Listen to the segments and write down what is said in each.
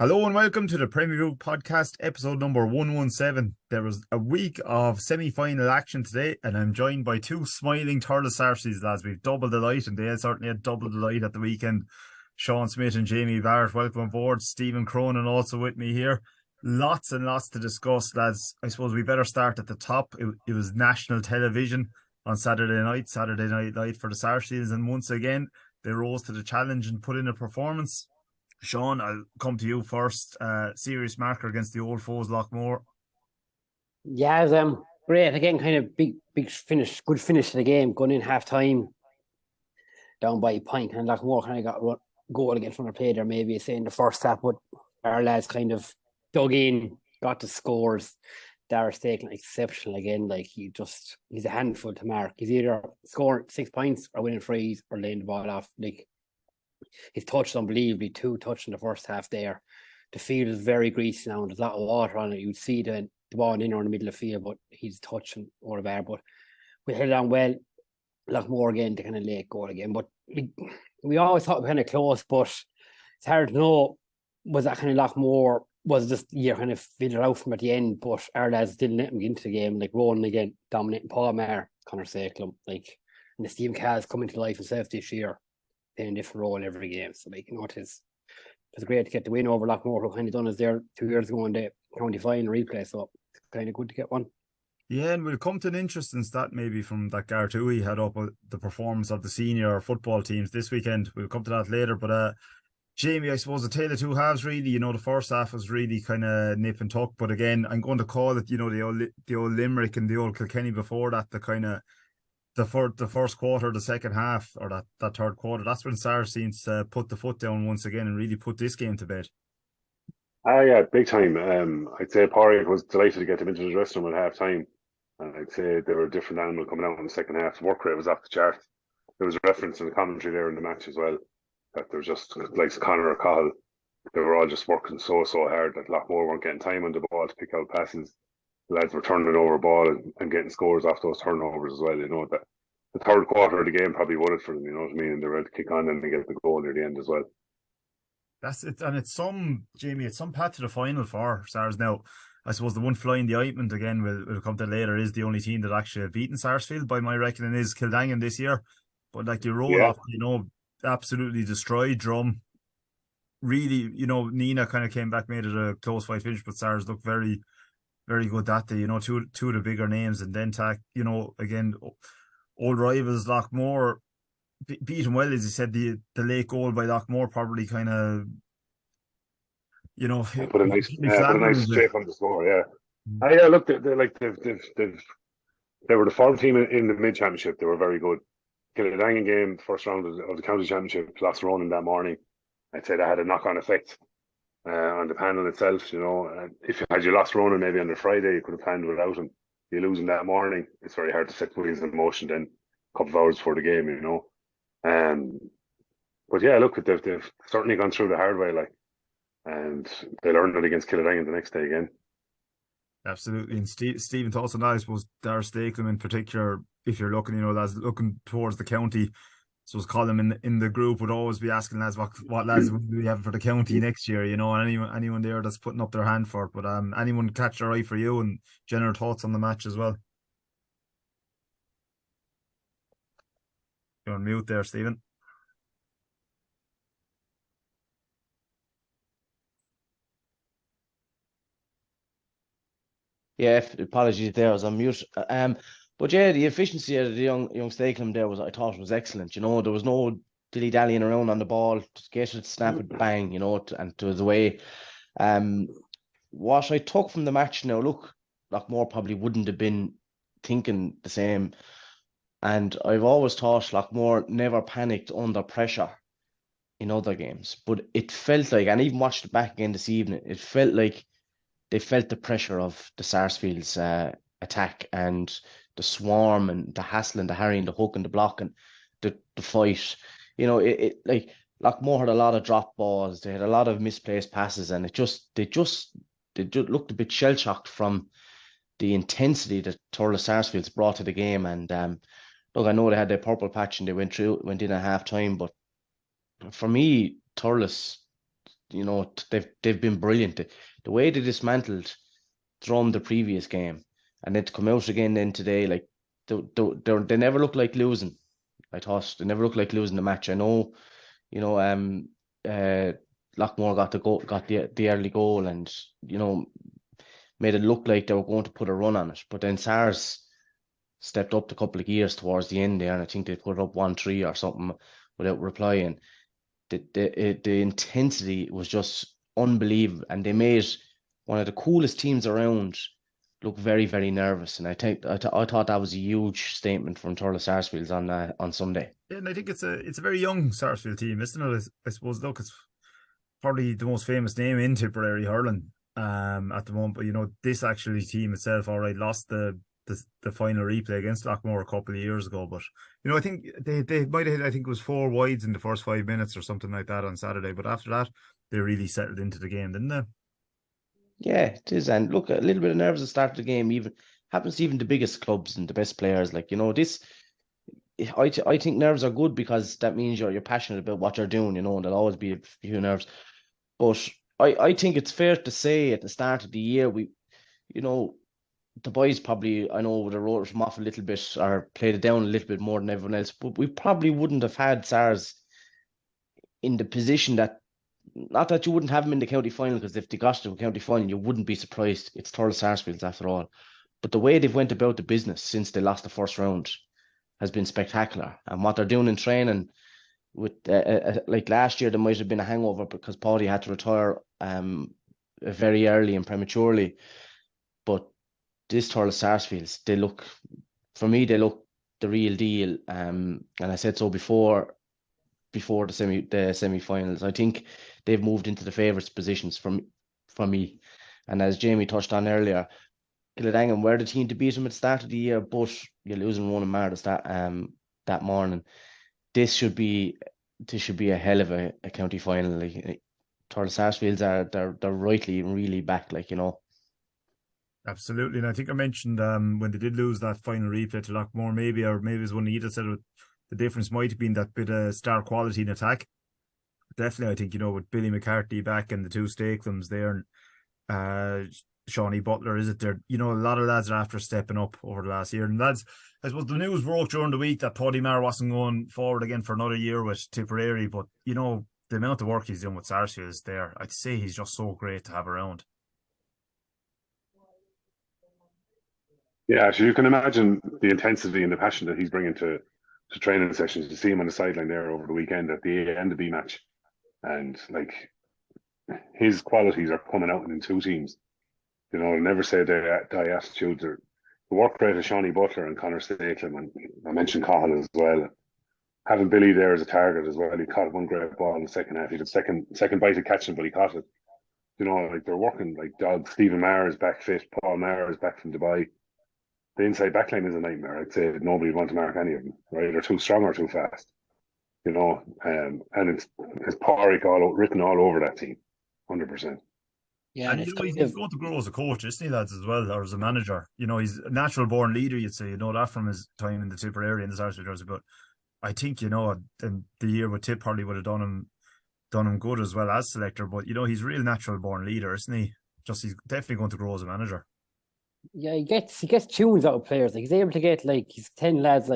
Hello and welcome to the Premier League podcast, episode number 117. There was a week of semi-final action today, and I'm joined by two smiling Thurles Sarsfields lads. We've doubled the light, and they certainly had double the light at the weekend. Sean Smith and Jamie Barrett, welcome aboard. Stephen Cronin also with me here. Lots and lots to discuss, lads. I suppose we better start at the top. It was national television on Saturday Night Light for the Sarsfields, and once again, they rose to the challenge and put in a performance. Sean, I'll come to you first. Serious marker against the old foes, Lockmore. Yeah, it was great. Again, kind of big finish, good finish to the game. Going in half time, down by a point, and Lockmore kind of got a goal again from the play there, maybe say in the first half, but our lads kind of dug in, got the scores. Darragh Stakelum exceptional again. Like he's a handful to mark. He's either scoring 6 points or winning frees or laying the ball off. Like his touch is unbelievably, 2 touch in the first half there. The field is very greasy now and there's a lot of water on it. You'd see the ball in or in the middle of the field, but he's touching over there. But we held on well. Lockmore again to kind of late goal again. But we always thought we were kind of close, but it's hard to know. Was that kind of Lockmore? Was this year kind of figured out from at the end? But our lads didn't let him get into the game. Like Ronan again, dominating Paul Maher, Conor Sakelum, and the Stephen Cass coming to life himself this year, playing a different role every game. So it was great to get the win over Lockmore, who kind of done us there 2 years ago in the county final replay. So it's kind of good to get one. Yeah, and we'll come to an interesting stat maybe from that Gartui had up the performance of the senior football teams this weekend. We'll come to that later. But Jamie, I suppose the tale of two halves really. The first half was really kind of nip and tuck. But again, I'm going to call it, the old Limerick and the old Kilkenny before that, the kind of the first quarter, the second half, or that third quarter. That's when Sars seems to put the foot down once again and really put this game to bed. Yeah, big time. I'd say Porrick was delighted to get them into the dressing room at half time. And I'd say they were a different animal coming out in the second half. The work rate was off the chart. There was a reference in the commentary there in the match as well that there was just like Connor or Cahill, they were all just working so hard that Lockmore weren't getting time on the ball to pick out passes. The lads were turning over ball and getting scores off those turnovers as well. That the third quarter of the game probably won it for them. You know what I mean? And they were able to kick on and they get the goal near the end as well. That's it, and it's some path to the final for Sars now. I suppose the one flying the ointment again, we'll come to later, is the only team that actually have beaten Sarsfield by my reckoning is Kildangan this year. But like you roll off, absolutely destroyed Drum. Really, Nina kind of came back, made it a close fight finish, but Sars looked very, very good that day. Two of the bigger names, and then again, old rivals Lockmore beat him well, as he said. The late goal by Lockmore probably kind of, put a nice shape on the score. Yeah. Yeah. Look, they were the form team in the mid championship. They were very good. Kildangan game, first round of the county championship, lost Ronan that morning. I'd say that had a knock-on effect on the panel itself. If you lost Ronan maybe on the Friday, you could have planned without him. You lose him that morning, it's very hard to set wheels in motion then a couple of hours before the game. But yeah, look, they've certainly gone through the hard way, and they learned it against Kildangan the next day again. Absolutely. And Stephen thoughts on that, I suppose Darragh Stakelum in particular, if you're looking, lads looking towards the county, so Colin in the group would always be asking lads what lads would we have for the county next year, and anyone there that's putting up their hand for it. But anyone catch their eye for you, and general thoughts on the match as well? You're on mute there, Stephen. Yeah, apologies there, I was on mute. But yeah, the efficiency of the young Stakelum there I thought was excellent. There was no dilly-dallying around on the ball, just get it, snap it, bang, and to the way. What I took from the match now, look, Lockmore probably wouldn't have been thinking the same. And I've always thought Lockmore never panicked under pressure in other games. But it felt like, and even watched it back again this evening, it felt like they felt the pressure of the Sarsfields attack and the swarm and the hassle and the harrying, the hook and the block and the fight. Like Lockmore had a lot of drop balls, they had a lot of misplaced passes, and they just looked a bit shell shocked from the intensity that Thurles Sarsfields brought to the game. And look, I know they had their purple patch and they went in at half time, but for me, Thurles they've been brilliant. The way they dismantled Drum the previous game, and then to come out again then today, like they never look like losing. I thought they never looked like losing the match. I know, uh, Lockmore got the early goal, and made it look like they were going to put a run on it. But then SARS stepped up a couple of gears towards the end there, and I think they put it up 1-3 or something without replying. The intensity was just unbelievable, and they made one of the coolest teams around look very, very nervous. And I thought that was a huge statement from Thurles Sarsfields on Sunday. Yeah, and I think it's a very young Sarsfield team, isn't it? I suppose. Look, it's probably the most famous name in Tipperary hurling at the moment. But this actually team itself, all right, lost the final replay against Lockmore a couple of years ago. But I think they might have hit, I think it was 4 wides in the first 5 minutes or something like that on Saturday. But after that, they really settled into the game, didn't they? Yeah, it is. And look, a little bit of nerves at the start of the game even happens to even the biggest clubs and the best players. Like, this, I think nerves are good because that means you're passionate about what you're doing, and there'll always be a few nerves. But I think it's fair to say at the start of the year, the boys probably, I know, would have wrote them off a little bit or played it down a little bit more than everyone else, but we probably wouldn't have had SARS in the position that, not that you wouldn't have them in the county final, because if they got to the county final, you wouldn't be surprised. It's Thurles Sarsfields after all. But the way they've went about the business since they lost the first round has been spectacular. And what they're doing in training, with like last year, there might have been a hangover because Paddy had to retire very early and prematurely. But this Thurles Sarsfields, they look the real deal. And I said so before the semi-finals. I think they've moved into the favourites positions for me. And as Jamie touched on earlier, Kildangan were the team to beat them at the start of the year, but you're losing one in Martis that morning. This should be a hell of a county final. Like, Thurles Sarsfields they're rightly really back, Absolutely. And I think I mentioned when they did lose that final replay to Lockmore, maybe it was one Edith said the difference might have been that bit of star quality in attack. Definitely, I think, with Billy McCarthy back and the 2 Stakethams there, and Shawnee Butler, is it there? A lot of lads are after stepping up over the last year. And lads, I suppose the news broke during the week that Paddy Maher wasn't going forward again for another year with Tipperary, but the amount of work he's doing with Sarsfield is there. I'd say he's just so great to have around. Yeah, so you can imagine the intensity and the passion that he's bringing to training sessions. To see him on the sideline there over the weekend at the end of the match, and like his qualities are coming out in 2 teams. Never say die attitudes. Or the work rate of Shawnee Butler and Conor Stakelum, and I mentioned Cahill as well. Having Billy there as a target as well. He caught 1 great ball in the second half. He did second bite of catching, but he caught it. Like they're working like dogs. Stephen Maher is back fit. Paul Maher is back from Dubai. The inside backline is a nightmare. I'd say nobody would want to mark any of them. Right? They're too strong or too fast. And it's Pádraig written all over that team, 100%. Yeah, And it's he's going to grow as a coach, isn't he, lads, as well, or as a manager. He's a natural born leader, you'd say. That from his time in the Tipperary and the Sarsfield jersey. But I think, and the year with Tip probably would have done him good as well as selector. But he's a real natural born leader, isn't he? He's definitely going to grow as a manager. Yeah, he gets tunes out of players. Like, he's able to get his 10 lads,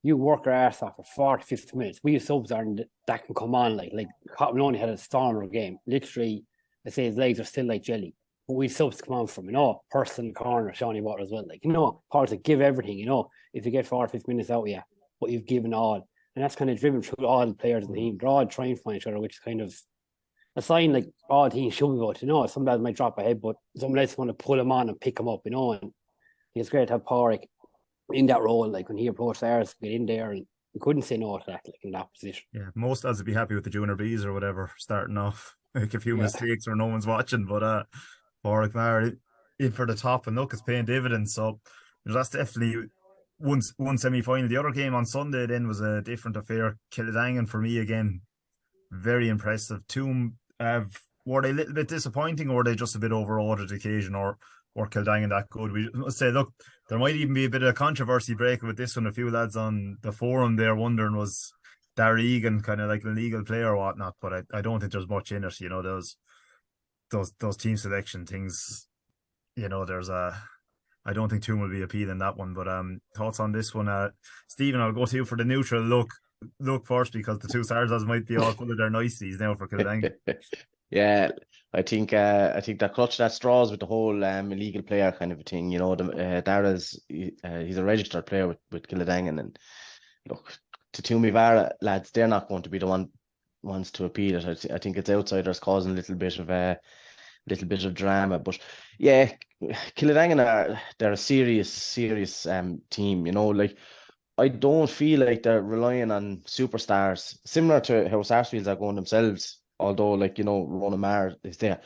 you work your arse off for 40, 50 minutes. We subs aren't that can come on like Cotton only had a stormer game. Literally, I say his legs are still like jelly. But we subs come on from, person corner, Shawnee Water as well. Hard to give everything, if you get 40, 50 minutes out of you, but you've given all. And that's kind of driven through all the players in the team. They're all trying to find each other, which is kind of a sign all teams should be about. Some lads might drop ahead, but some lads want to pull them on and pick them up, and it's great to have Pádraig in that role, when he approached ours, get in there, and we couldn't say no to that, in that position. Yeah, most lads would be happy with the junior Bs or whatever, starting off, make a few mistakes or no one's watching, but Pádraig Maher in for the top, and look, it's paying dividends, so that's definitely one semi-final. The other game on Sunday then was a different affair. Kildangan for me again, very impressive. Toom, were they a little bit disappointing, or were they just a bit overawed at occasion, or Kildangan that good? We must say, look, there might even be a bit of controversy breaking with this one. A few lads on the forum there wondering, was Egan kind of like an illegal player or whatnot, but I don't think there's much in it. You know, those team selection things. You know, I don't think Toon will be appealing that one. But thoughts on this one, Stephen? I'll go to you for the neutral look first, because the two Sarsfields might be all full of their niceties now for Kildang. Yeah, I think they're clutching at straws with the whole illegal player kind of a thing. You know, Darragh he's a registered player with Kildangan, and look, to Toomevara lads, they're not going to be the ones to appeal it. I think it's outsiders causing a little bit of drama. But yeah, Kildangan they're a serious team. You know, like I don't feel like they're relying on superstars, similar to how Sarsfields are going themselves. Although, like, you know, Ronan Maher is there,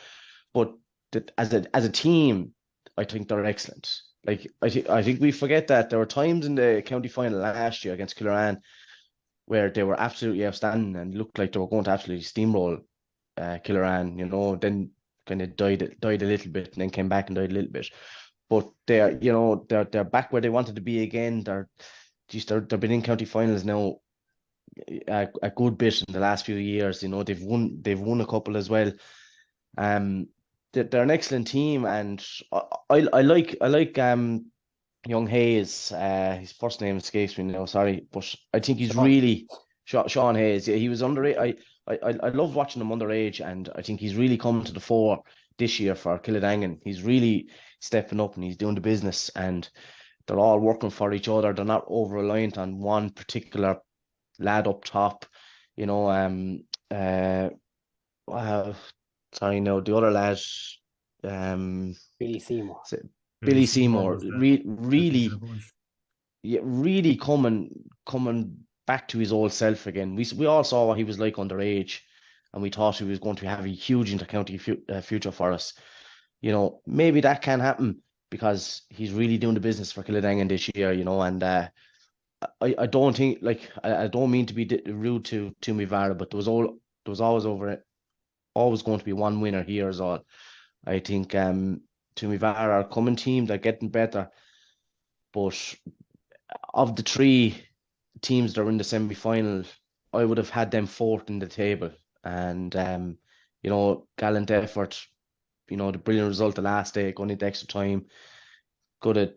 but as a team, I think they're excellent. Like I think we forget that there were times in the county final last year against Killeran where they were absolutely outstanding and looked like they were going to absolutely steamroll Killeran. You know, then kind of died a little bit, and then came back and died a little bit. But they're back where they wanted to be again. They've been in county finals now a good bit in the last few years. You know, they've won a couple as well. They're an excellent team, and I like young Hayes. His first name escapes me now. Sorry, but I think he's really Sean Hayes. Yeah, he was underage. I love watching him underage, and I think he's really coming to the fore this year for Kildangan. He's really stepping up and he's doing the business, and they're all working for each other. They're not over reliant on one particular lad up top. You know, sorry, no, the other lad, Billy Seymour. Billy Seymour, really, yeah, really coming back to his old self again. We all saw what he was like underage, and we thought he was going to have a huge intercounty future for us. You know, maybe that can happen because he's really doing the business for Kildangan this year. You know, and I don't think, like, I don't mean to be rude to Toomevara, but there was always going to be one winner here as all. I think Toomevara are a coming team. They're getting better, but of the three teams that are in the semi-final, I would have had them fourth in the table. And you know, gallant effort. You know, the brilliant result the last day, going into extra time, could have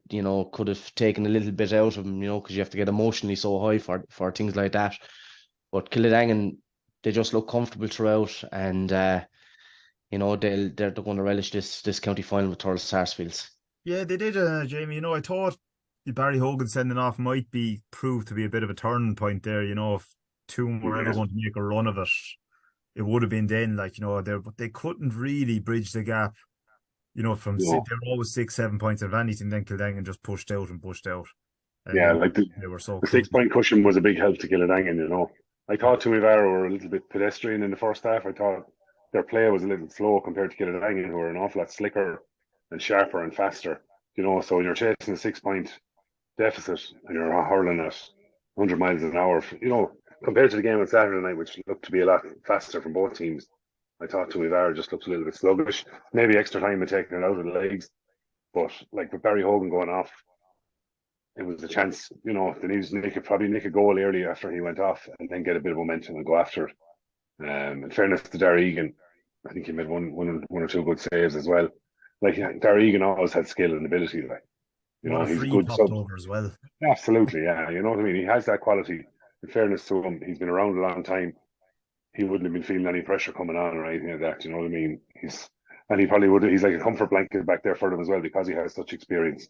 taken a little bit out of them. You know, because you have to get emotionally so high for things like that. But Kildangan, they just look comfortable throughout, and you know, they're going to relish this county final with Thurles Sarsfields. Yeah, they did, Jamie. You know, I thought Barry Hogan sending off might be proved to be a bit of a turning point there. You know, if Toon were ever going to make a run of it, it would have been then. Like, you know, they couldn't really bridge the gap. You know, they were always 6-7 points of anything. Then Kildangan just pushed out. Yeah, like they were so the 6-point cushion was a big help to Kildangan. You know, I thought Toomevara were a little bit pedestrian in the first half. I thought their play was a little slow compared to Kildangan, who are an awful lot slicker and sharper and faster. You know, so when you're chasing a 6-point deficit and you're hurling at 100 miles an hour, you know, compared to the game on Saturday night, which looked to be a lot faster from both teams, I thought Toomevara just looked a little bit sluggish. Maybe extra time had taken it out of the legs, but like with Barry Hogan going off, it was a chance. You know, they needed to nick a goal early after he went off, and then get a bit of momentum and go after it. In fairness to Darragh Egan, I think he made one or two good saves as well. Like, Darragh Egan always had skill and ability. Like, you know, he's a good sub over as well. Absolutely, yeah. You know what I mean? He has that quality. In fairness to him, he's been around a long time. He wouldn't have been feeling any pressure coming on or anything like that. You know what I mean? He probably would. He's like a comfort blanket back there for them as well, because he has such experience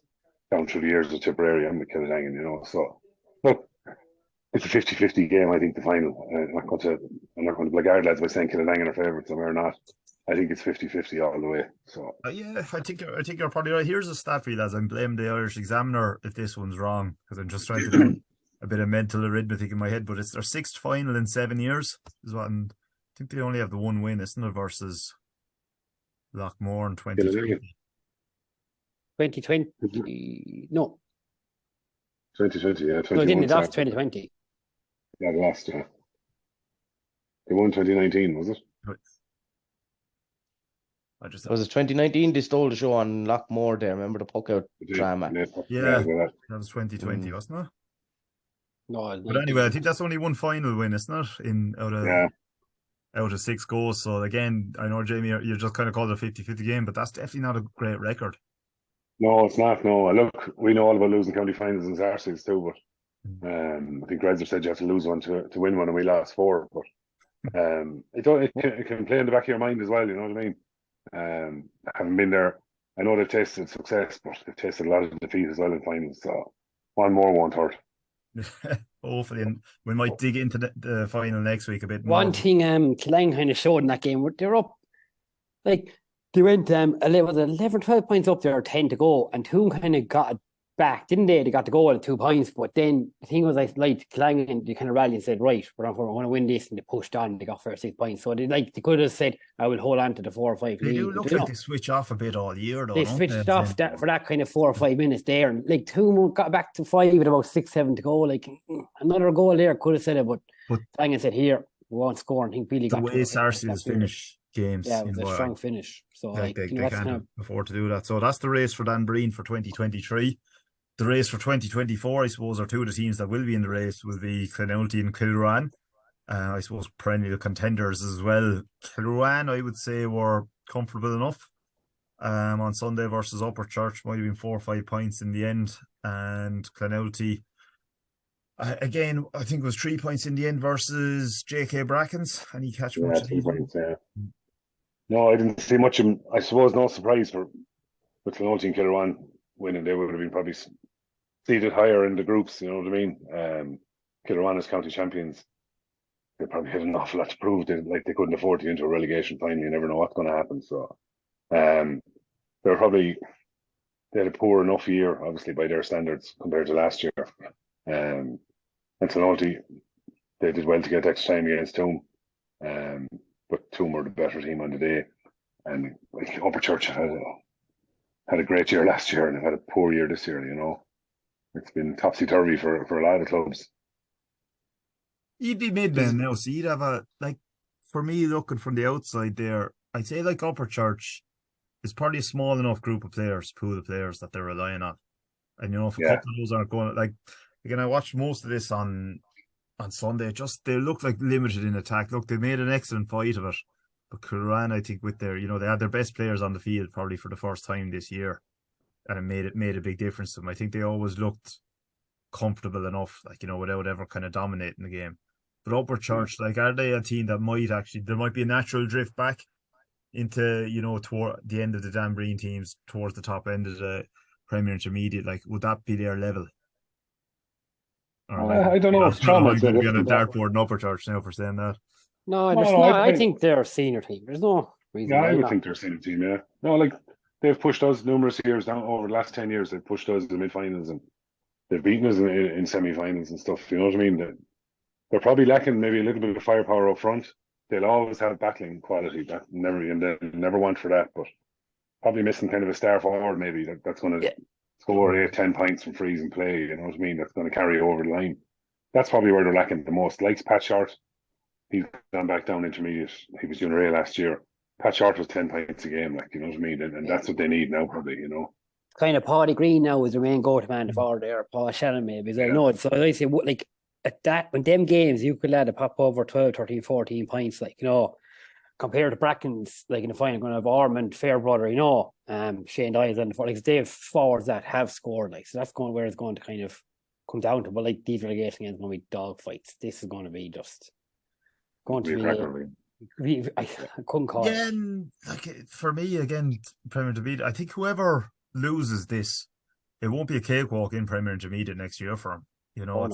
down through the years with Tipperary and with Kildangan. You know, so look, it's a 50-50 game. I think the final. I'm not going to blackguard lads by saying Kildangan are favourites, and we're not. I think it's 50-50 all the way. So yeah, I think you're probably right. Here's a stat for you, lads. I'm blaming the Irish Examiner if this one's wrong, because I'm just trying to do a bit of mental arithmetic in my head. But it's their 6th final in 7 years, is what. And I think they only have the one win, isn't it, versus Lockmore in 2020. 2020, no. 2020, yeah. No, didn't it? Off 2020. Yeah, they lost, yeah. They won 2019, was it? Was it 2019? They stole the show on Lockmore there. Remember the puck out drama? Yeah, that was 2020, wasn't it? No, it's But night anyway, I game. think that's only one final win, isn't it? Yeah. Out of 6 goals. So again, I know Jamie, you're just kind of called it a 50-50 game, but that's definitely not a great record. No, it's not. No, look, we know all about losing county finals in Sarsfields too, but I think Reds have said you have to lose one to win one, and we lost 4. But it can play in the back of your mind as well. You know what I mean? Having been there, I know they've tasted success, but they've tasted a lot of defeat as well in finals. So one more won't hurt. Hopefully, and we might dig into the final next week a bit more. One thing Killang kind of showed in that game, they're up, like, they went 11, 12 points up there, 10 to go, and Toon kind of got it back, didn't they? They got the goal at 2 points, but then the thing was, like Killang, and they kind of rallied and said, right, we're going to win this, and they pushed on, they got first 6 points. So they could have said, I will hold on to the 4 or 5 They lead. do look like they switch off a bit all year, though. They switched off for that kind of 4 or 5 minutes there, and like Toon got back to 5 with about 6, 7 to go. Like another goal there could have said it, but Killang said, here, we won't score. And I think Billy got the way Sarsfields finish games. Yeah, it was a strong finish. So they can't afford to do that. So that's the race for Dan Breen for 2023. The race for 2024, I suppose, are two of the teams that will be in the race will be Clonelty and Kilruane. I suppose perennial contenders as well. Kilruane, I would say, were comfortable enough. On Sunday versus Upper Church, might have been 4 or 5 points in the end. And Clonelty, again, I think it was 3 points in the end versus JK Brackens. Any catch much? 3 points, yeah. No, I didn't see much of them. I suppose no surprise with Clonelty and Kilruane winning. They would have been probably seated higher in the groups, you know what I mean? Kilruane as county champions, they probably had an awful lot to prove. They couldn't afford to get into a relegation final. You never know what's going to happen. So they had a poor enough year, obviously, by their standards compared to last year. And Clonelty, they did well to get extra time against Toom. But Toom were the better team on the day. And Upper Church had a great year last year and have had a poor year this year, you know. It's been topsy-turvy for a lot of clubs. You'd be mid-men now, so you'd have for me, looking from the outside there, I'd say like Upper Church is probably a small enough pool of players that they're relying on. And, you know, if a couple of those aren't going, again, I watched most of this on Sunday, they look like limited in attack. Look, they made an excellent fight of it. But Kilruane, I think, with they had their best players on the field probably for the first time this year. And it made a big difference to them. I think they always looked comfortable enough, without ever kind of dominating the game. But Upper Church, are they a team that there might be a natural drift back into, toward the end of the Dan Breen teams, towards the top end of the Premier Intermediate? Would that be their level? I don't know. I'm going to be on a dartboard in Upper Church now for saying that. No, I think they're a senior team. There's no reason. Yeah, I would think they're a senior team, yeah. No, they've pushed us numerous years down over the last 10 years. They've pushed us to the mid-finals and they've beaten us in semi-finals and stuff. You know what I mean? They're probably lacking maybe a little bit of firepower up front. They'll always have battling quality. They'll never want for that, but probably missing kind of a star forward maybe that's going to score 8-10 points from frees and play. You know what I mean? That's going to carry over the line. That's probably where they're lacking the most. Likes Pat Short. He's gone back down intermediate. He was junior A last year. Pat Short was 10 points a game, you know what I mean? And that's what they need now, probably, you know. Kind of Paddy Green now is the main go-to man forward there. Paul Shannon maybe. So, no, so I say, at that, when them games, you could let it pop over 12, 13, 14 points, compared to Brackens, in the final, going to have Ormond, Fairbrother, Shane Dyes, and they have forwards that have scored, so that's where it's going to kind of come down to. But these relegation games are going to be dog fights. This is going to be just going to be. I couldn't call it. For me, again, Premier Intermediate, I think whoever loses this, it won't be a cakewalk in Premier Intermediate next year for them.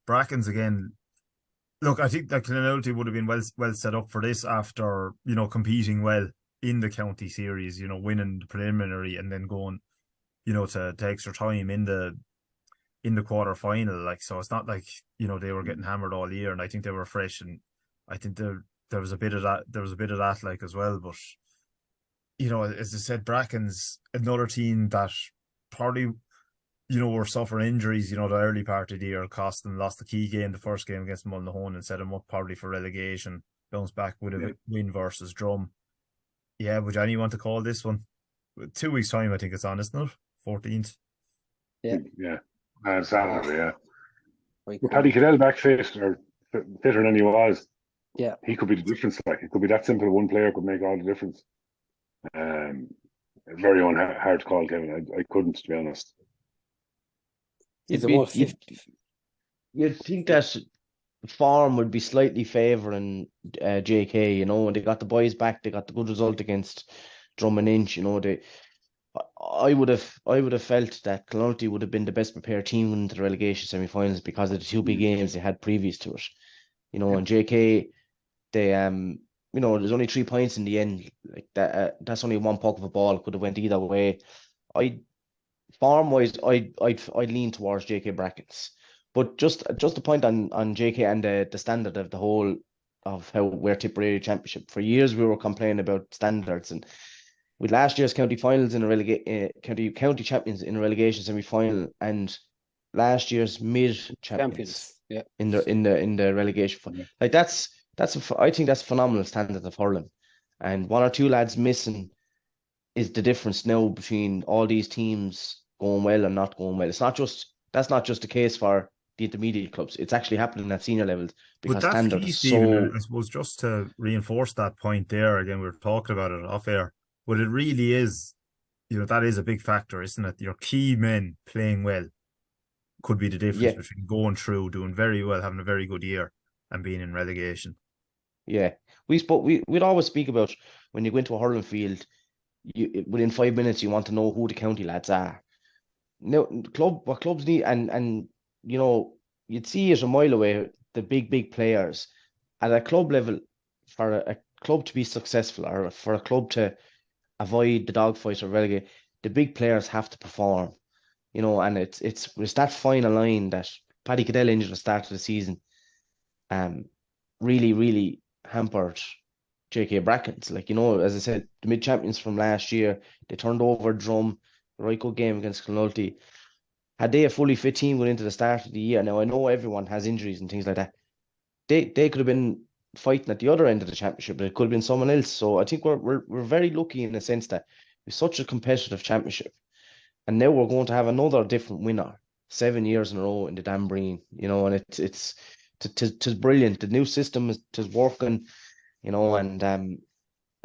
Brackens again. Look, I think that Clonelty would have been well set up for this after competing well in the county series, winning the preliminary and then going, to extra time in the quarter final. So it's not like they were getting hammered all year, and I think they were fresh, and I think there was a bit of that. There was a bit of that as well, but as I said, Bracken's another team that probably were suffering injuries, the early part of the year, cost them, lost the key game, the first game against Mullinahone, and set them up probably for relegation, bounce back with a win versus Drum. Yeah, would any want to call this one? 2 weeks' time, I think it's on, isn't it? 14th. Yeah. Saturday, yeah. Right, With Paddy Cadell back fit or fitter than he was, yeah. he could be the difference. Like, it could be that simple. One player could make all the difference. Very hard to call, Kevin. I couldn't, to be honest. He's It'd be, about 50. you'd think that form would be slightly favouring JK, you know, and they got the boys back. They got the good result against Drummond Inch, you know. I would have felt that Clonty would have been the best prepared team going into the relegation semi-finals because of the two big games they had previous to it, you know. And JK, they you know, there's only 3 points in the end. Like that, that's only one puck of a ball. Could have went either way. Farm wise, I'd lean towards JK brackets. But just a point on JK and the standard of the whole of how we're Tipperary Championship. For years we were complaining about standards, and with last year's county finals in a county champions in a relegation semi final, and last year's mid champions Yeah. in the relegation final. Like I think that's phenomenal standard of hurling, and one or two lads missing is the difference now between all these teams going well and not going well. That's not just the case for the intermediate clubs. It's actually happening at senior levels But because that's standard key, is Stephen. so. And I suppose just to reinforce that point there, again, we were talking about it off air, but it really is, you know, that is a big factor, isn't it? Your key men playing well could be the difference Yeah, between going through, doing very well, having a very good year, and being in relegation. yeah. We'd always speak about when you go into a hurling field, within 5 minutes you want to know who the county lads are. Now, what clubs need, and you know, you'd see it a mile away, the big players at a club level. For a club to be successful, or for a club to avoid the dogfight or relegate, the big players have to perform, you know. And it's that final line that Paddy Cadell injured at the start of the season, really hampered JK Brackens. Like, you know, as I said, the mid champions from last year, they turned over Drum, right good game against Clonulty. Had they a fully fit team going into the start of the year, now I know everyone has injuries and things like that, they could have been fighting at the other end of the championship, but it could have been someone else. So I think we're very lucky in the sense that it's such a competitive championship, and now we're going to have another different winner 7 years in a row in the Dan Breen, you know. And it's brilliant. The new system is working, you know, and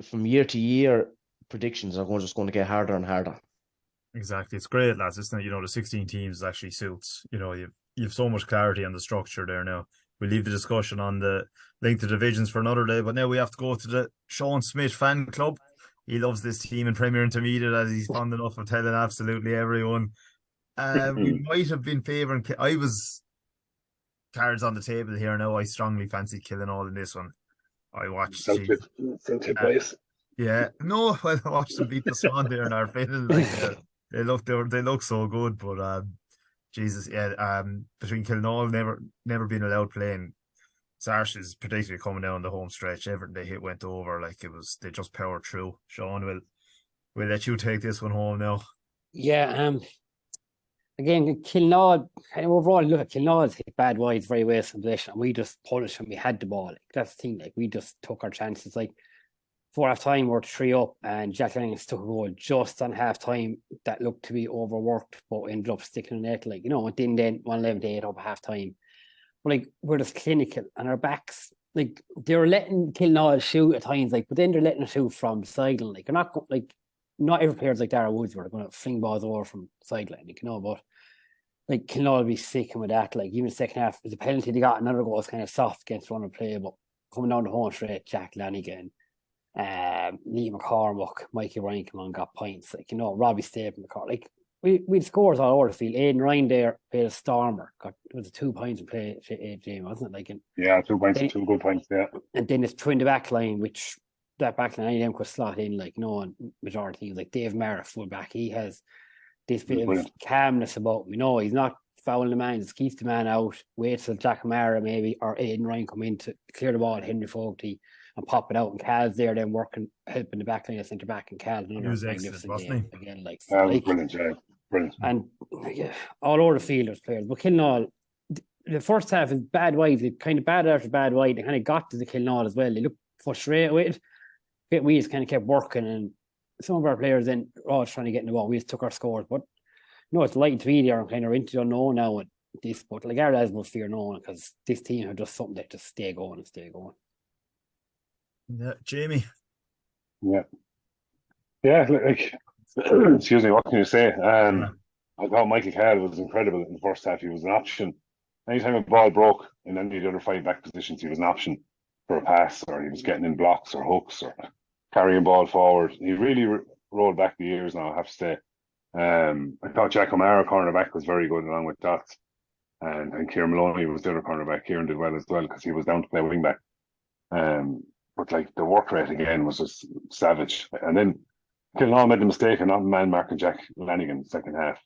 from year to year, predictions are just going to get harder and harder. Exactly. It's great, lads, isn't it? You know, the 16 teams actually suits. You know, you've so much clarity on the structure there now. We'll leave the discussion on the length of divisions for another day, but now we have to go to the Sean Smith fan club. He loves this team in Premier Intermediate, as he's fond enough of telling absolutely everyone. We might have been favouring. I was cards on the table here now. I strongly fancy Killinall in this one. I watched. Bias. Yeah, no, I watched them beat the Swan there in our final. Like, they look so good, but Jesus, yeah. Between Killinall never been allowed playing. Sarsfields, particularly coming down the home stretch, everything they hit went over. Like, they just powered through. Sean, we'll let you take this one home now. Yeah, again, Kilnall, kind of overall, look at Kilnall's hit bad wides very well from possession, and we just punished when we had the ball. Like, that's the thing, like, we just took our chances. Like, 4 half time, we're 3 up, and Jack Lennings took a goal just on half time that looked to be overworked, but ended up sticking in the net. Like, you know, it didn't end 1-11 up at half time. But, like, we're just clinical, and our backs, like, they were letting Kilnall shoot at times, like, but then they're letting us shoot from the sideline. Like, they're not, like, not every player's like Dara Woods, where they're going to fling balls over from the sideline, like, you know, but like, Kilnall will be sicking with that. Like, even the second half, the penalty they got, another goal was kind of soft against run of play, but coming down the home straight, Jack Lanigan, Lee McCormack, Mikey Ryan come on, got points. Like, you know, Robbie Stapleton, like, we'd scores all over the field. Aidan Ryan there played a stormer. It was 2 points in play, Jamie, wasn't it? Like, 2 points, 2 good points, yeah. And then it's twin the back line, which that back line, any of them could slot in, like, you know, and majority things like Dave Mara, full back, he has this bit of calmness about him. You know, he's not fouling the man, just keeps the man out, waits till Jack Mara maybe or Aidan Ryan come in to clear the ball, Henry Fogarty, and pop it out. And Cal's there then working, helping the back line, the centre back, and Cal another magnificent game again. Like, brilliant, yeah. Brilliant. And yeah, all over the field there's players. But Kilnall, the first half is bad wide, it kind of bad after bad wide. They kind of got to the Kilnall as well. They looked frustrated with it. But we just kind of kept working, and some of our players then trying to get in the ball. We just took our scores, but no, it's light to be there and kind of into the unknown now. And this, but like Ireland must fear no one because this team have just something that just stay going and stay going. Yeah, Jamie. Yeah. Yeah, like, excuse me, what can you say? I thought Michael Cahill was incredible in the first half. He was an option. Anytime a ball broke in any of the other five back positions, he was an option for a pass, or he was getting in blocks or hooks or carrying ball forward. He really rolled back the years now, I have to say. I thought Jack O'Mara, cornerback, was very good along with Dots. And Kieran Maloney was the other cornerback. Kieran did well as well because he was down to play wing back. But like the work rate again was just savage. And then Kilnall made the mistake of not man marking Jack Lanigan second half.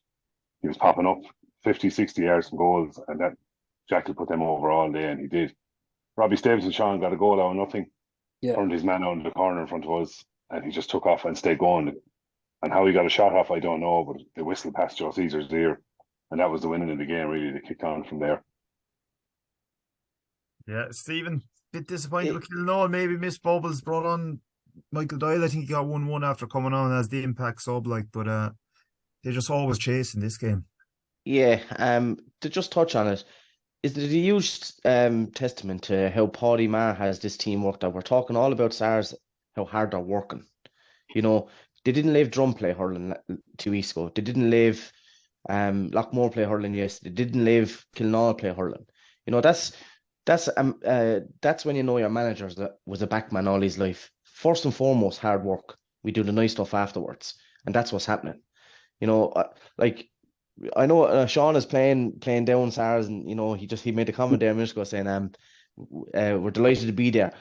He was popping up 50, 60 yards from goals, and that Jack will put them over all day, and he did. Robbie Staples and Sean got a goal out of nothing, turned his man out in the corner in front of us, and he just took off and stayed going. And how he got a shot off, I don't know, but the whistle passed Joe Caesar's ear, and that was the winning of the game, really. They kicked on from there. Yeah, Stephen, bit disappointed with Kilnall. Maybe missed Bubbles, brought on Michael Doyle. I think he got 1-1 after coming on as the impact sub, but they're just always chasing this game. Yeah, to just touch on it, is it a huge testament to how Paddy Maher has this teamwork that we're talking all about SARS, how hard they're working. You know, they didn't leave Drum play hurling 2 weeks ago. They didn't leave Lockmore play hurling yesterday. They didn't leave Kilnall play hurling. You know, that's when you know your manager was a backman all his life. First and foremost, hard work. We do the nice stuff afterwards, and that's what's happening. You know, like I know Sean is playing down SARS, and you know he made a comment there a minute ago saying we're delighted to be there.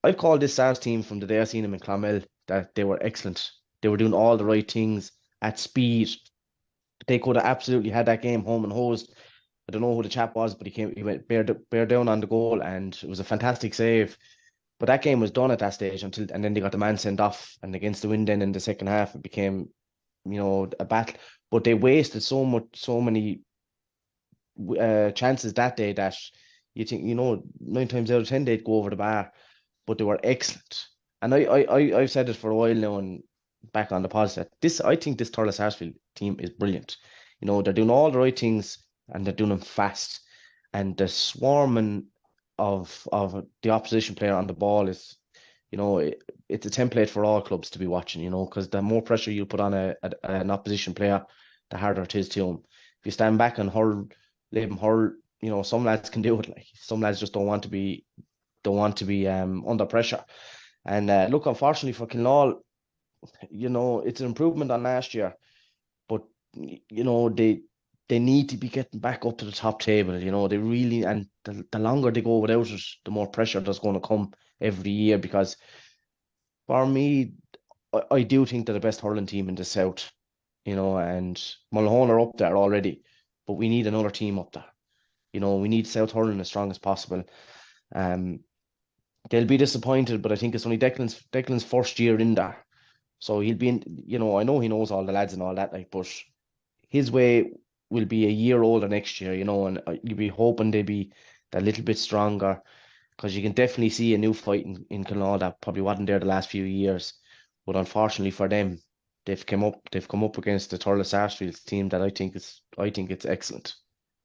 I've called this SARS team from the day I seen them in Clonmel that they were excellent. They were doing all the right things at speed. They could have absolutely had that game home and hosed. I don't know who the chap was, but he went bear down on the goal, and it was a fantastic save. But that game was done at that stage and then they got the man sent off, and against the wind then in the second half it became, you know, a battle. But they wasted so many chances that day that you think, you know, 9 times out of 10 they'd go over the bar, but they were excellent. And I've said it for a while now, and back on the positive, I think this Thurles Sarsfields team is brilliant. You know, they're doing all the right things and they're doing them fast, and the swarming of the opposition player on the ball is, you know, it's a template for all clubs to be watching, you know, because the more pressure you put on an opposition player, the harder it is to him. If you stand back and let him hurl, you know, some lads can do it. Like some lads just don't want to be under pressure. And look, unfortunately for Kilnall, you know, it's an improvement on last year, but you know they need to be getting back up to the top table. You know, they really, and the longer they go without it, the more pressure that's going to come every year. Because for me, I do think they're the best hurling team in the south. You know, and Mulhone are up there already, but we need another team up there. You know, we need South hurling as strong as possible. They'll be disappointed, but I think it's only Declan's first year in there. So he'll be in, you know, I know he knows all the lads and all that, like, but his way will be a year older next year, you know, and you'll be hoping they be a little bit stronger, because you can definitely see a new fight in Kilnall that probably wasn't there the last few years. But unfortunately for them, they've come up against the Thurles Sarsfields team that I think it's excellent.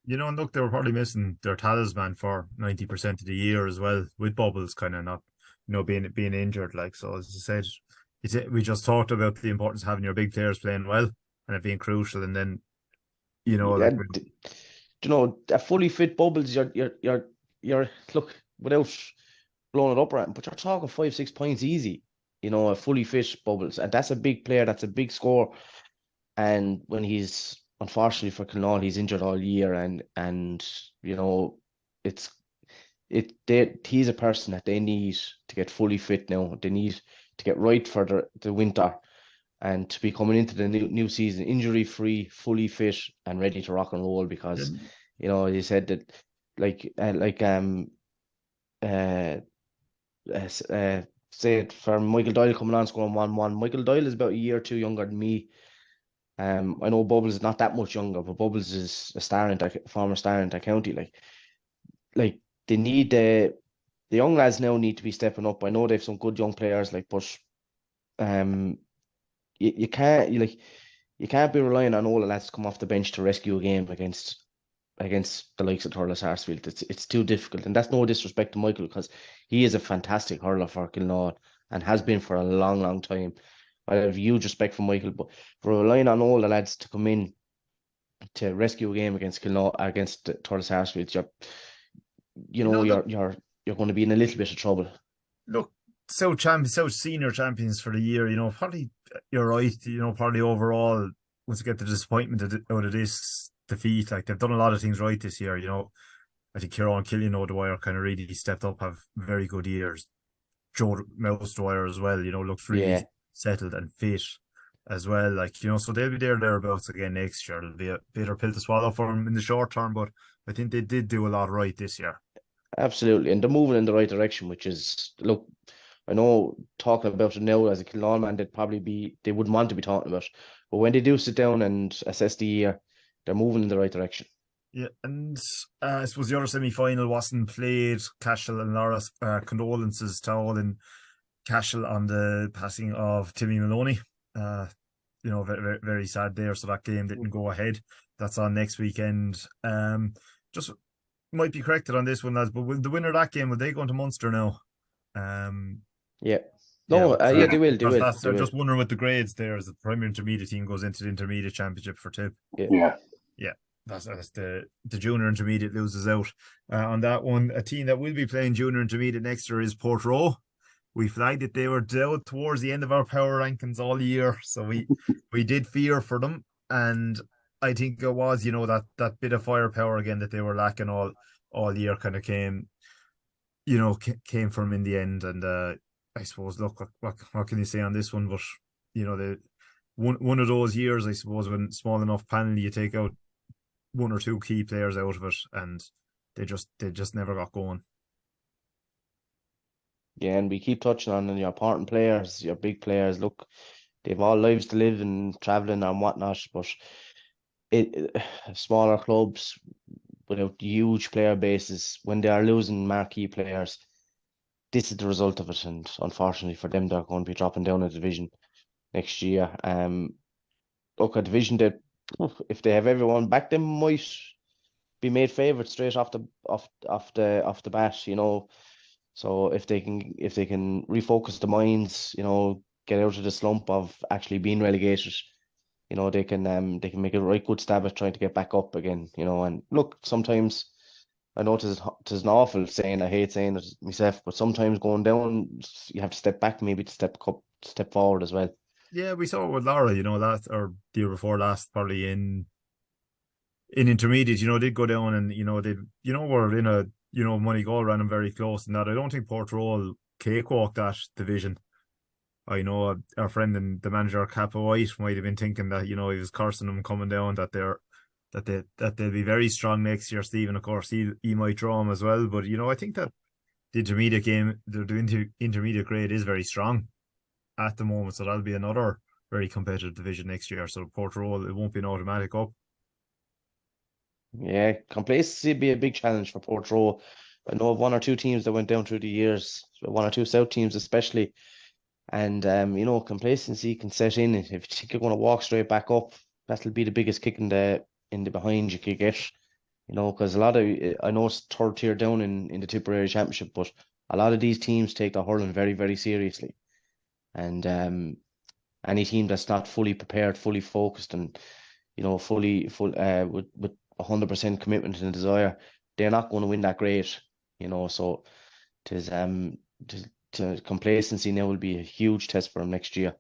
You know, and look, they were probably missing their talisman for 90% of the year as well, with Bubbles kind of not, you know, being injured. Like, so as I said, we just talked about the importance of having your big players playing well and it being crucial. And then, you know, like, you know, a fully fit Bubbles, you're look, without blowing it up, right, but you're talking 5-6 points easy. You know, a fully fit Bubbles, and that's a big player. That's a big score. And when he's, unfortunately for Kilnall, he's injured all year, and you know, he's a person that they need to get fully fit now. They need to get right for the winter, and to be coming into the new season injury free, fully fit, and ready to rock and roll. Because you know, he said that say it for Michael Doyle coming on scoring 1-1. Michael Doyle is about a year or two younger than me. I know Bubbles is not that much younger, but Bubbles is a former star in the county. Like they need the young lads now need to be stepping up. I know they've some good young players, like, but you can't be relying on all the lads to come off the bench to rescue a game against against the likes of Thurles Sarsfields. It's too difficult, and that's no disrespect to Michael because he is a fantastic hurler for Kilnaw and has been for a long, long time. I have huge respect for Michael, but for relying on all the lads to come in to rescue a game against Kilnaw, against Thurles Sarsfields, Look, you're going to be in a little bit of trouble. look, South senior champions for the year. Probably you're right. Probably overall, once you get the disappointment out of this defeat, like they've done a lot of things right this year. I think Kieran Killian O'Dwyer kind of really stepped up, have very good years. Joe Mouse Dwyer as well. Looks really settled and fit as well. So they'll be thereabouts again next year. It'll be a bitter pill to swallow for them in the short term, but I think they did do a lot right this year. Absolutely, and they're moving in the right direction, which is, look, I know talking about it now as a Killarney man, they wouldn't want to be talking about it. But when they do sit down and assess the year, they're moving in the right direction. Yeah, and I suppose the other semi-final wasn't played. Cashel and Laura's condolences to all in Cashel on the passing of Timmy Maloney. Very, very sad there. So that game didn't go ahead. That's on next weekend. Just might be corrected on this one, lads, but will the winner of that game, will they go into Munster now? Yeah. No, yeah, they will. I'm just wondering with the grades there, as the primary intermediate team goes into the intermediate championship for Tip. Yeah. That's the junior intermediate loses out on that one. A team that will be playing junior intermediate next year is Portroe. We flagged it; they were down towards the end of our power rankings all year, so we did fear for them, and I think it was that bit of firepower again that they were lacking all year kind of came from in the end, and I suppose look what can you say on this one, but the one of those years I suppose when small enough panel you take out one or two key players out of it, and they just never got going. Yeah, and we keep touching on your important players, your big players. Look, they've all lives to live and traveling and whatnot, but smaller clubs without huge player bases, when they are losing marquee players, this is the result of it. And unfortunately for them, they're going to be dropping down a division next year. Look, a division that, if they have everyone back, they might be made favourites straight off the bat. So if they can refocus the minds, get out of the slump of actually being relegated, they can make a right good stab at trying to get back up again. And look, sometimes I know it is an awful saying. I hate saying it myself, but sometimes going down, you have to step back, maybe to step forward as well. Yeah, we saw it with Laura, that or the year before last, probably in intermediate, they'd go down and we're in a money goal ran them very close, and that I don't think Portroe cakewalk that division. I know our friend and the manager Kappa White might have been thinking that he was cursing them coming down, that they'll be very strong next year. Stephen, of course, he might draw them as well, but I think that the intermediate game, the intermediate grade is very strong at the moment, so that'll be another very competitive division next year. So Portroe, it won't be an automatic up. Yeah, complacency would be a big challenge for Portroe. I know of one or two teams that went down through the years, one or two South teams especially, and complacency can set in. If you think you're going to walk straight back up, that'll be the biggest kick in the behind you could get. Because a lot of, I know it's third tier down in the Tipperary Championship, but a lot of these teams take their hurling very, very seriously, and any team that's not fully prepared, fully focused, and with 100% commitment and desire, they're not going to win that great. So complacency now will be a huge test for them next year.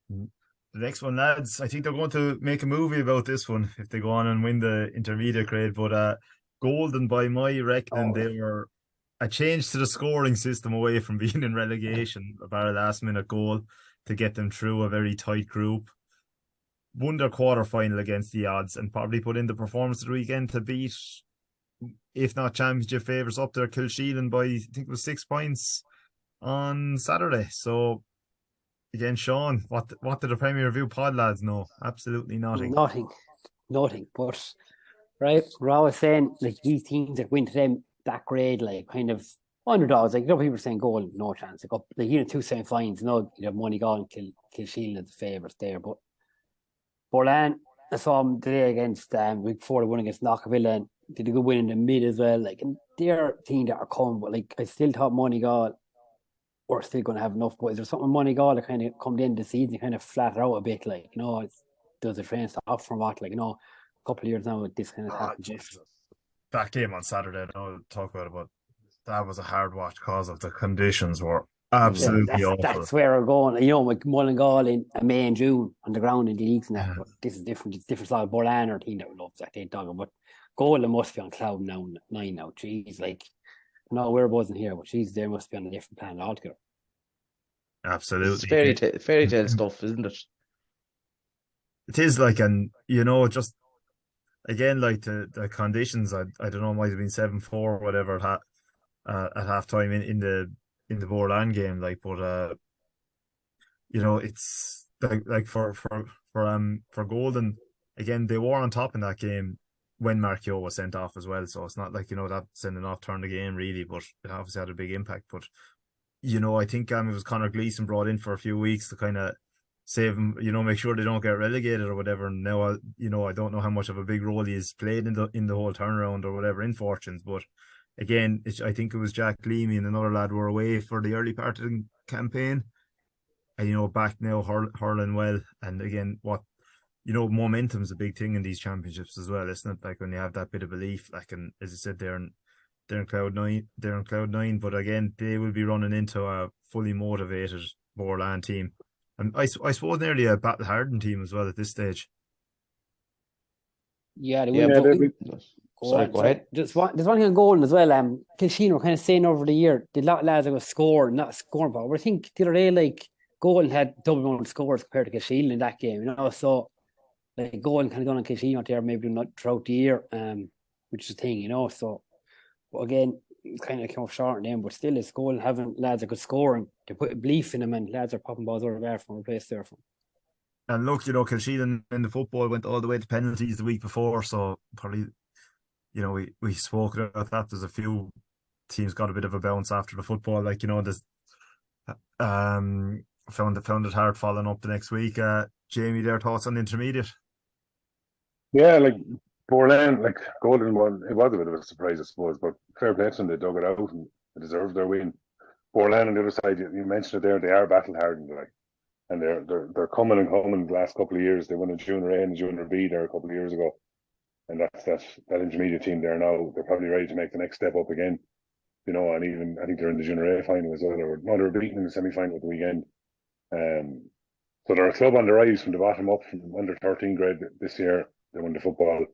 The next one, lads, I think they're going to make a movie about this one if they go on and win the intermediate grade. But Golden, by my reckoning, they were a change to the scoring system away from being in relegation, about a last minute goal to get them through a very tight group. Won their quarter-final against the odds and probably put in the performance of the weekend to beat, if not championship favourites, up there Kilsheelan by, I think it was 6 points on Saturday. So again, Sean, what did the Premier Review pod lads know? Absolutely nothing. Nothing. But right, we're always saying like these teams that win to them that grade, like kind of underdogs. Like people saying goal, no chance. Like up, like 2 semi-finals, Money gone, Kilsheelan as the favourites there, but Borland, I saw them today against week 4. They won against Knockaville and did a good win in the mid as well. Like, and they're a team that are coming, but like I still thought Moneygall were still going to have enough. But is there something Moneygall that kind of come the end of the season, kind of flatter out a bit? Like, does the train stop from what? Like, a couple of years now with this kind of happened. That game on Saturday, I'll talk about it, but that was a hard watch because of the conditions were absolutely awful. That's where we're going. Like Mullingar in May and June on the ground in the leagues and that. But this is different. It's different style. Borlan or team that we love that they talking. But Golden must be on cloud 9 now. Jeez, like we're buzzing here, but jeez, they must be on a different planet altogether. Absolutely, it's fairy tale stuff, isn't it? It is like, and just again, like the conditions. I don't know, it might have been 7-4 or whatever at half time in the Borland game, like, but it's like for Golden, again, they were on top in that game when Markio was sent off as well, so it's not like that sending off turned the game really, but it obviously had a big impact. But I think it was Conor Gleeson brought in for a few weeks to kind of save them, make sure they don't get relegated or whatever. And now I don't know how much of a big role he's played in the whole turnaround or whatever in Fortunes, but again, I think it was Jack Leamy and another lad were away for the early part of the campaign, and back now hurling well. And again, momentum's a big thing in these championships as well, isn't it? Like when you have that bit of belief, like, and as I said, they're in cloud nine, but again, they will be running into a fully motivated Borland team, and I suppose nearly a battle hardened team as well at this stage. Yeah, they will. Sorry, go ahead. There's one thing on Golden as well. Kilsheen were kind of saying over the year, the lot of lads that were scoring, not scoring power. I think the other day, like, Golden had double amount of scores compared to Kilsheen in that game, so like Golden kind of done on Kilsheen out there maybe not throughout the year, which is a thing, so but again, it's kind of came up short in them, but still it's Golden having lads that could score and they put a belief in them, and lads are popping balls over there from a place there from. And look, Kilsheen in the football went all the way to penalties the week before, so probably we spoke about that. There's a few teams got a bit of a bounce after the football, like there's found it hard following up the next week. Jamie, their thoughts on the intermediate? Yeah, like Borland, like Golden one, it was a bit of a surprise, I suppose, but fair play to them, they dug it out and they deserved their win. Borland on the other side, you mentioned it there, they are battle hardened, like, and they're coming and coming the last couple of years. They won a Junior A and Junior B there a couple of years ago. And that's that intermediate team there now. They're probably ready to make the next step up again, and even I think they're in the Junior A final as well. They were beaten in the semi-final at the weekend. So they're a club on the rise from the bottom up, from under 13 grade this year. They won the football.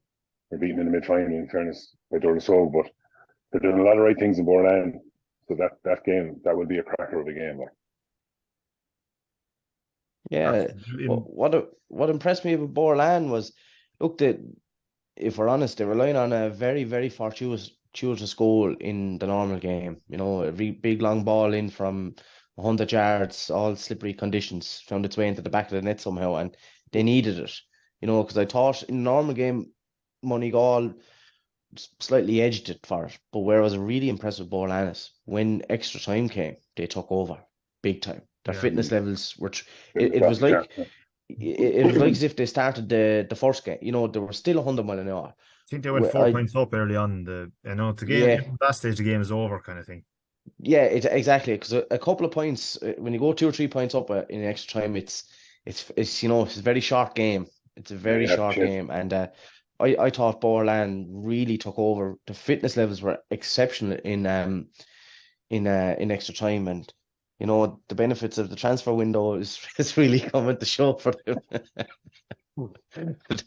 They're beaten in the mid-final, in fairness, by Thurles Sarsfields, but they're doing a lot of right things in Borland. So that game, that will be a cracker of a game. Like. Yeah, what impressed me about Borland was, look, if we're honest, they're relying on a very, very fortuitous goal in the normal game. A big long ball in from 100 yards, all slippery conditions, found its way into the back of the net somehow, and they needed it. Because I thought in the normal game, Moneygall slightly edged it for it. But where I was really impressed with Borland is when extra time came, they took over big time. Their fitness levels were. It was like. It was like as if they started the first game. They were still 100 mile an hour. I think they went 4 points up early on. The game, that stage the game is over, kind of thing. Yeah, exactly. Because a couple of points, when you go 2 or 3 points up in extra time, it's a very short game. It's a very short game, and I thought Borland really took over. The fitness levels were exceptional in extra time, and the benefits of the transfer window is really coming to show for them.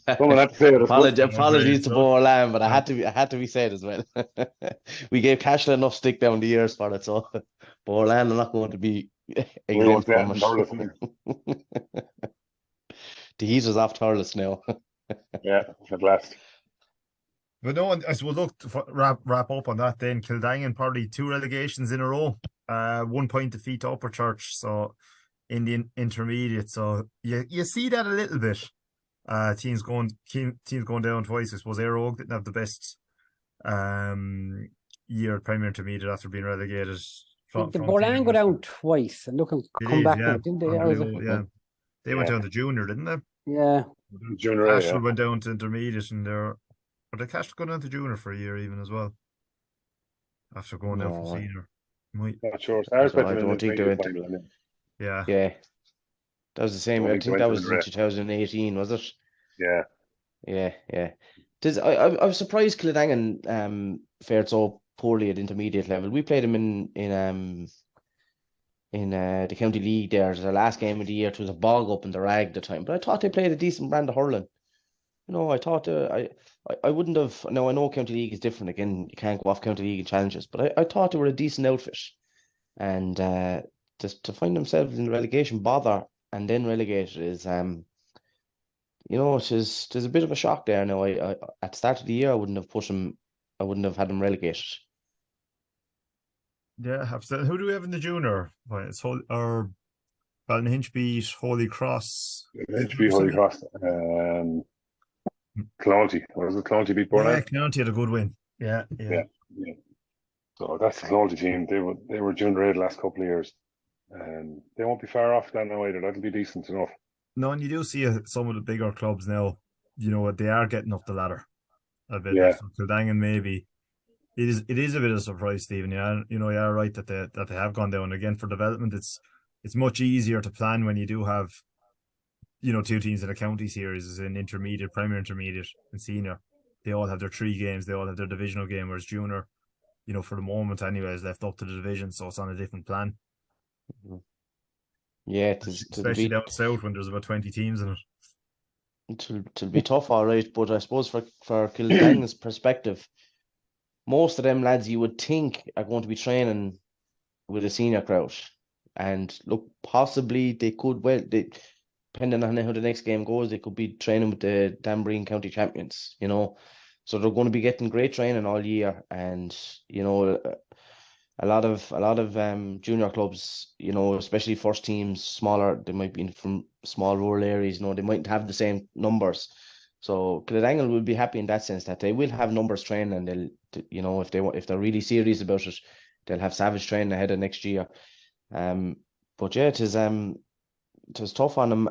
Apologies to Borland, but I had to be said as well. We gave Cashel enough stick down the years for it, so Borland are not going to be exempt from it. The heat is off Thurles now. Yeah, at last. But no, I suppose, look, to wrap up on that then, Kildangan probably 2 relegations in a row. 1 point defeat to Upperchurch, so in the intermediate. So you see that a little bit. Teams going down twice. I suppose Aero didn't have the best year at Premier Intermediate after being relegated. Did Borland go down twice and come back now, didn't they? Yeah. They went down to junior, didn't they? Yeah. Junior A, Cashel yeah. went down to intermediate, and but the Cashel go down to junior for a year even as well after going down from No, senior. Might, Not sure. Stars went I to an don't think they intermediate went. final, anyway. yeah. Yeah, that was the same. Don't I think they think went that to was in Junior A. 2018, was it? Yeah. Yeah. I was surprised Kildangan fared so poorly at intermediate level. We played them in the county league there. It was the last game of the year. It was a bog up in the rag at the time, but I thought they played a decent brand of hurling. I thought I wouldn't have. Now I know county league is different. Again, you can't go off county league and challenges, but I thought they were a decent outfit, and just to find themselves in relegation bother and then relegated is it is a bit of a shock there. Now I at the start of the year I wouldn't have pushed them. I wouldn't have had them relegated. Yeah, absolutely. Who do we have in the junior? Well, it's Ballinhinch beat Holy Cross. It be Holy Cross. Clonty. Was it Clonty beat Yeah, Burnett? County had a good win. Yeah. Yeah. So that's the Clonty team. They were Junior A the last couple of years. And they won't be far off that now either. That'll be decent enough. No, and you do see some of the bigger clubs now, they are getting up the ladder a bit. Yeah. Like Kildangan maybe. It is a bit of a surprise, Stephen. Yeah, you are right that they have gone down. Again, for development, it's much easier to plan when you do have, two teams in a county series, as in intermediate, premier intermediate, and senior. They all have their 3 games. They all have their divisional game, whereas junior, for the moment anyway, is left up to the division, so it's on a different plan. Yeah, especially down south when there's about 20 teams in it. It'll be tough, all right. But I suppose for Kildangan's perspective, most of them lads you would think are going to be training with a senior crowd, and look, possibly they could depending on how the next game goes, they could be training with the Danbury County champions. So they're going to be getting great training all year, and a lot of junior clubs, especially first teams, smaller, they might be from small rural areas, they mightn't have the same numbers. So Kildangan will be happy in that sense that they will have numbers training, and they'll, if they're really serious about it, they'll have savage training ahead of next year. But yeah, it is tough on them,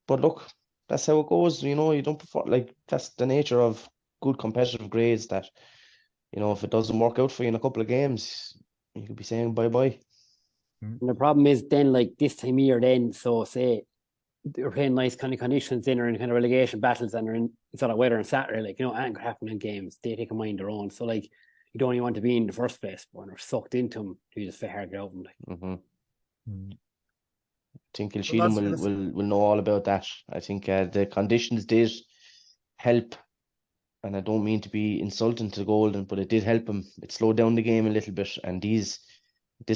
but look, that's how it goes. You don't prefer, like, that's the nature of good competitive grades, that if it doesn't work out for you in a couple of games, you could be saying bye-bye. And the problem is then, like, this time of year then, so say they're playing nice kind of conditions then, or in kind of relegation battles, and they're in sort of weather on Saturday, like, anything could happen in games. They take a mind their own. So, like, you don't even want to be in the first place, but when they're sucked into them, you just feel hard to get over them. Like. I think Kilsheelan will know all about that. I think the conditions did help, and I don't mean to be insulting to Golden, but it did help him. It slowed down the game a little bit, and this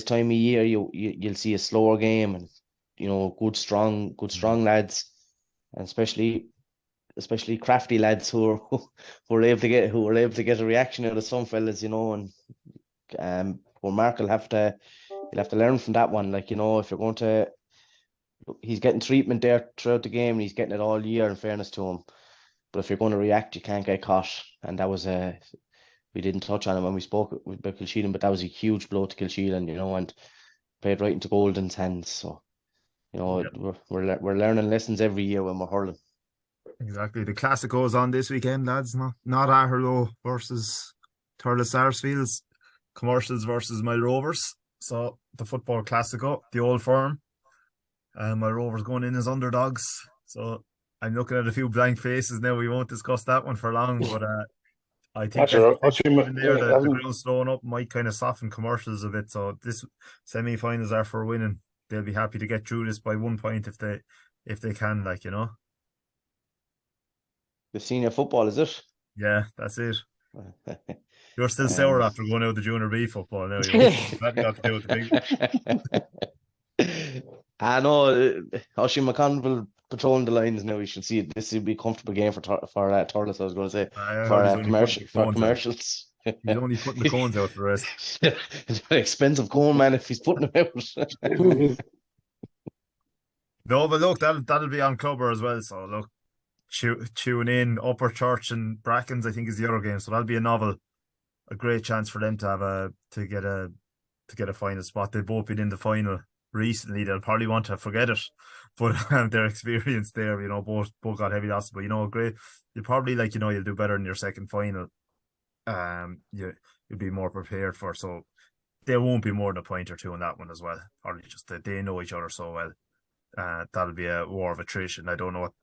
time of year you'll see a slower game, and good strong lads, and especially crafty lads who were able to get a reaction out of some fellas, and Mark will have to learn from that one. Like, if you're going to, he's getting treatment there throughout the game, and he's getting it all year, in fairness to him. But if you're going to react, you can't get caught. And that was we didn't touch on it when we spoke about Kilsheelan, but that was a huge blow to Kilsheelan, and played right into Golden's hands. So, we're learning lessons every year when we're hurling. Exactly. The classic goes on this weekend, lads. Not Aherlow versus Thurles Sarsfields, Commercials versus my Rovers. So the football classico, the Old Firm. My Rovers going in as underdogs. So I'm looking at a few blank faces now. We won't discuss that one for long, but I think the ground slowing up might kind of soften Commercials a bit. So this semi-finals are for winning. They'll be happy to get through this by 1 point if they can, like, The senior football, is it? Yeah, that's it. You're still sour after going out the Junior B football now. That got to do with the big. I know Oisin McConnell will patrolling the lines now. You should see it. This would be a comfortable game for Thurles, I was going to say, for Commercials. He's only putting the cones out for the rest. It's an expensive cone, man, if he's putting them out. No, but look, that'll be on Clubber as well. So look, tune in. Upper Church and Brackens, I think, is the other game. So that'll be a great chance for them to get a final spot. They've both been in the final recently. They'll probably want to forget it but their experience there, both got heavy losses. But great. You probably you'll do better in your second final. You'll be more prepared for. So there won't be more than a point or two in that one as well. Probably just that they know each other so well. That'll be a war of attrition. I don't know what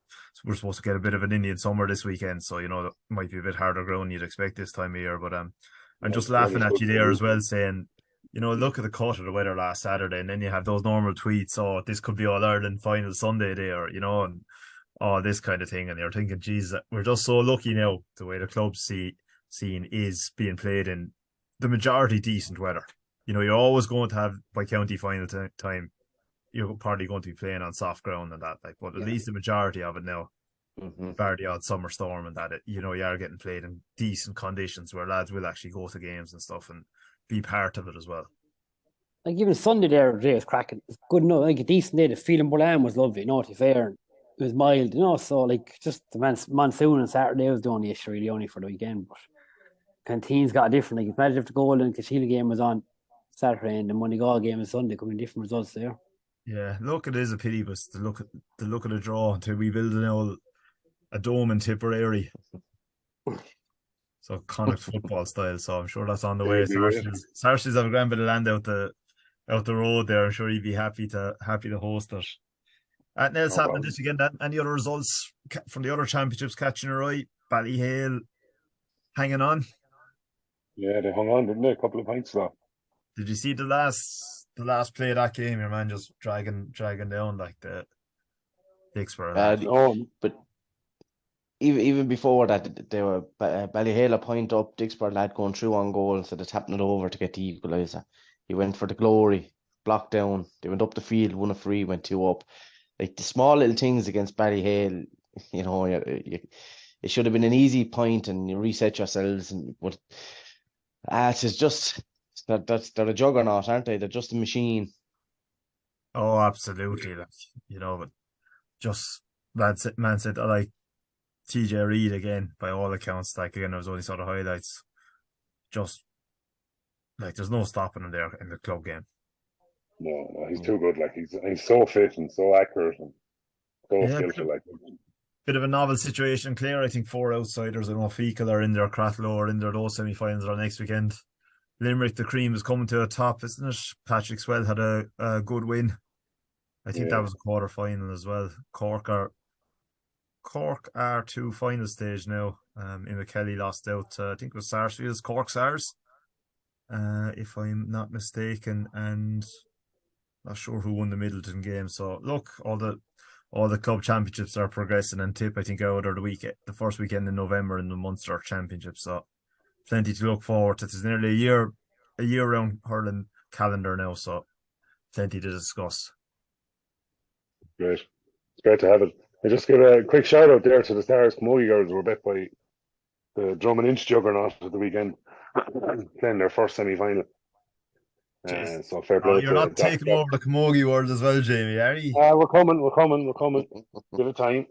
we're supposed to get a bit of an Indian summer this weekend, so it might be a bit harder ground you'd expect this time of year. But I'm just laughing at you there as well, saying, look at the cut of the weather last Saturday, and then you have those normal tweets, oh, this could be All Ireland final Sunday there, and all this kind of thing, and you're thinking, geez, we're just so lucky now the way the club scene is being played in the majority decent weather. You're always going to have by county final time. You're probably going to be playing on soft ground and that, but at least the majority of it now, bar the odd summer storm and that, you are getting played in decent conditions where lads will actually go to games and stuff and be part of it as well. Like even Sunday there, Jay was cracking. It's good enough, like a decent day. The feeling Bolan was lovely, to be fair. It was mild, so just the monsoon on Saturday was the only issue really, only for the weekend. But canteens got a different, imagine if the Gold and Kashila game was on Saturday and the Moneygall game was Sunday, could be different results there. Yeah, look, it is a pity, but the look at the draw until we build a dome in Tipperary. So Connacht football style. So I'm sure that's on the way. Sarsfields have a grand bit of land out the road there. I'm sure he'd be happy to host it. Anything else happening this weekend? Any other results from the other championships catching your eye? Ballyhale hanging on. Yeah, they hung on, didn't they? A couple of points though. Did you see the last play of that game? Your man just dragging down like the Dixper. But even before that, they were Ballyhale a point up. Dixper lad going through on goal, so they're tapping it over to get the equaliser. He went for the glory, blocked down. They went up the field, won a free, went 2 up. Like the small little things against Ballyhale, it should have been an easy point, and you reset yourselves. But it's just. They're a juggernaut, aren't they? They're just a machine. Oh, absolutely. But just man said like TJ Reid again, by all accounts, again, there was only sort of highlights. Just there's no stopping him there in the club game. No, he's too good. He's so fit and so accurate and so skillful. Bit of a novel situation, Clare. I think 4 outsiders. I know Fecal are in there, Cratloe are in there. Those semi-finals are next weekend. Limerick, the cream is coming to a top, isn't it? Patrick Swell had a good win. I think that was a quarter final as well. Cork are to final stage now. Emma Kelly lost out to, I think it was Sarsfields, Cork Sars, if I'm not mistaken, and not sure who won the Middleton game. So look, all the club championships are progressing, and Tip I think out of the first weekend in November in the Munster Championship. So plenty to look forward to. It's nearly a year-round hurling calendar now, so plenty to discuss. Great. It's great to have it. I just give a quick shout out there to the Stars Camogie girls who were bet by the Drum and Inch juggernaut at the weekend, playing their first semi-final. So fair play. You're not taking over the Camogie world as well, Jamie, are you? We're coming. Give it time.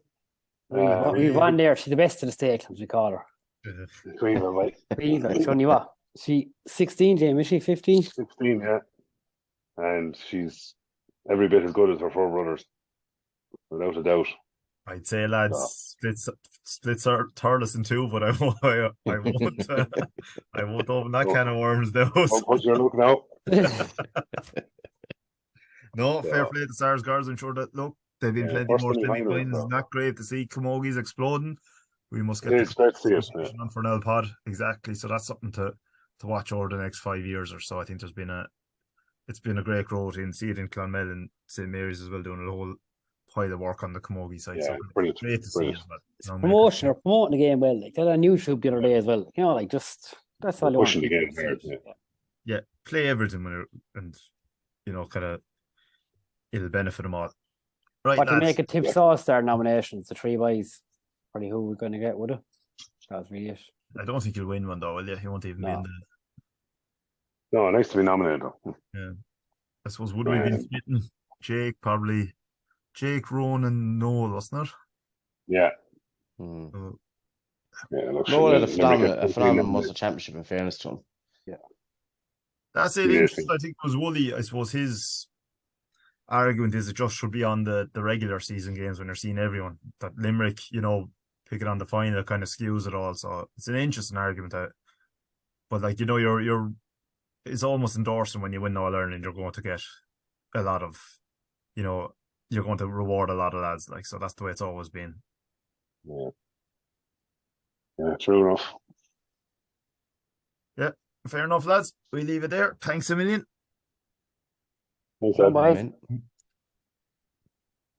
We've won there. She's the best of the state, as we call her. Queen, right? Showing you what? She 16, Jamie, is she 15? 16, yeah. And she's every bit as good as her 4 brothers, without a doubt. I'd say, lads, split Thurles in 2, but I won't open that can of worms though. What's your look now? No, fair play to the Stars girls. I'm sure that they've been plenty more semi-finals. Not great to see Camogie's exploding. We must get it's great to see it on for an pod. Exactly. So that's something to watch over the next 5 years or so. I think it's been a great growth in. See it in Clonmel and St Mary's as well, doing a whole pile of work on the Camogie side. Yeah, so brilliant. Great to see it. Promoting the game well. They're on YouTube the other day as well. Just that's all. Pushing the game. Yeah, play everything and kind of it'll benefit them all. Right. What to make a Tips All-Star nominations? The 3 boys. Probably who we're going to get, would it? That's really it. I don't think he'll win one though, will you? He won't even be in the. No, nice to be nominated though. Yeah, I suppose would we be splitting? Jake, probably. Jake, Ronan, Noel, wasn't it? Yeah. Noel had a phenomenal Munster Championship, in fairness to him. Yeah. That's it. I think it was Wooly. I suppose argument is it just should be on the regular season games when you're seeing everyone. That Limerick, picking on the final kind of skews it all. So it's an interesting argument. But like, you're it's almost endorsing when you win All Ireland, you're going to get a lot of, you're going to reward a lot of lads. Like, so that's the way it's always been. Yeah. Yeah, true enough. Yeah, fair enough, lads. We leave it there. Thanks a million. Thanks, Bye Ed. bye. Man.